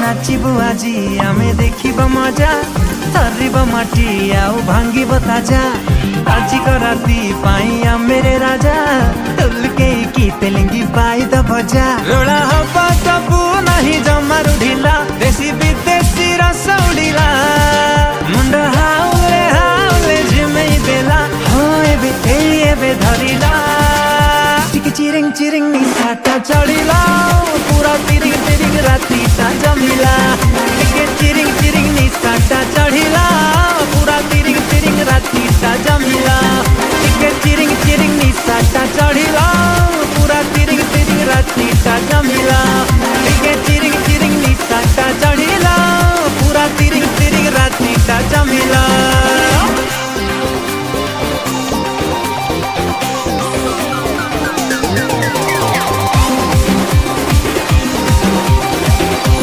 नाचिबु आजी आमे देखिबा मजा थरिबा माटी आउ भांगिबा ताजा आजी को राती पाई मेरे राजा तुलके की तेलंगी पाई द बजा रोड़ा हवा सबू नहीं जमारू ढीला देसी विदेशी रस उड़ीला मुंडा हाउले झिमेई देला हो एबे धरिला टिके चिरिंग चिरिंग निसाटा चढ़ीला पूरा तिरिंग तिरिंग राती ता जमिला टिके चिरिंग चिरिंग निसाटा चढ़ीला पूरा तिरिंग तिरिंग राती ता जमिला टिके चिरिंग चिरिंग निसाटा चढ़ीला पूरा तिरिंग तिरिंग राती ता जमिला।